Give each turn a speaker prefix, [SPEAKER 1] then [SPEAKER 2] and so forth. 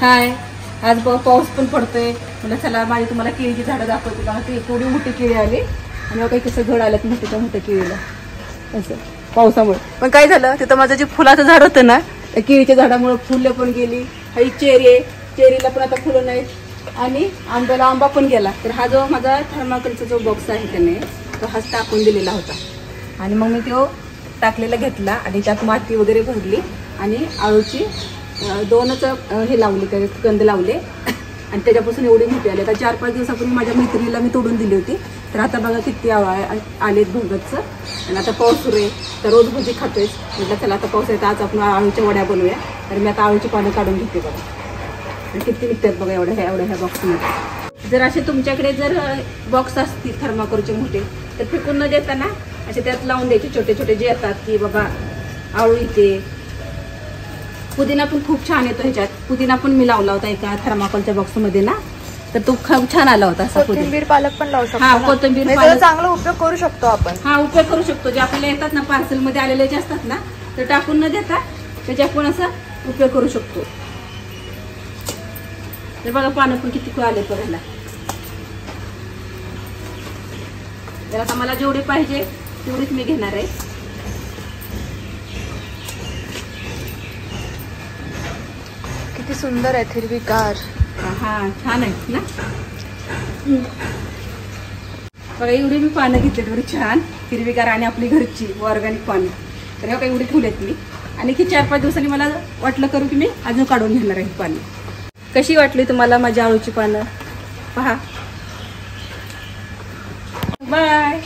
[SPEAKER 1] हाय, आज पाऊस पण पडतोय. मला चला माझी तुम्हाला केळीची झाडं दाखवते. का ती थोडी मोठी केळी आली आणि काही कसं घड आलं मोठ्या मोठ्या केळीला असं पावसामुळे. पण काय झालं, तिथं माझं जे फुलाचं झाड होतं ना, त्या केळीच्या झाडामुळे फुलं पण गेली. ही चेरी आहे, चेरीला पण आता फुलं नाहीत आणि आंब्याला आंबा पण गेला. तर हा जो माझा थर्माकोलचा जो बॉक्स आहे त्याने तो हाच टाकून दिलेला होता आणि मग मी तो टाकलेला घेतला आणि त्यात माती वगैरे भरली आणि आळूची दोनच हे लावले, काय कंद लावले आणि त्याच्यापासून एवढे मोठे आले. आता 4-5 दिवसापूर्वी माझ्या मैत्रिणीला मी तोडून दिली होती. तर आता बघा किती आलेत भोगतचं. आणि आता पाऊस सुरू आहे तर रोज भजी खातोय. म्हटलं चला आता पाऊस आहे तर आज आपण आळूच्या वड्या बनवूया. तर मी आता आळूची पानं काढून घेते बघा. आणि किती निघतात बघा एवढ्या ह्या बॉक्समध्ये. जर असे तुमच्याकडे जर बॉक्स असतील थर्माकोलचे मोठे तर फेकून न देताना असे त्यात लावून द्यायचे छोटे छोटे जे येतात की बाबा आळू इथे. पुदिना पण खूप छान येतो ह्याच्यात. पुदिना पण मी लावला होता एका थर्माकोलच्या बॉक्समध्ये ना, तर तो खूप छान आला होता.
[SPEAKER 2] कोथिंबीर पालक पण लावू शकतो.
[SPEAKER 1] हा, कोथिंबीर पालक
[SPEAKER 2] चांगला उपयोग करू शकतो आपण.
[SPEAKER 1] हा, उपयोग करू शकतो. जे आपल्याला येतात ना पार्सल मध्ये आलेले जे असतात ना, तर टाकून न देता त्याचे आपण असा उपयोग करू शकतो. तर बघा पानं पण किती आले पर्यंत. तर आता मला जेवढे पाहिजे तेवढीच मी घेणार आहे.
[SPEAKER 2] किती सुंदर आहे, हिरवीगार.
[SPEAKER 1] हा, छान आहे ना. बघा एवढी मी पानं घेतली, तेवढी छान हिरवीगार आणि आपली घरची ऑर्गॅनिक पानं. तर ह्या काही एवढी ठेवलेत मी आणि की 4-5 दिवसांनी मला वाटलं करू की मी अजून काढून घेणार आहे पानं. कशी वाटली तुम्हाला माझी आळूची पानं? पहा. बाय.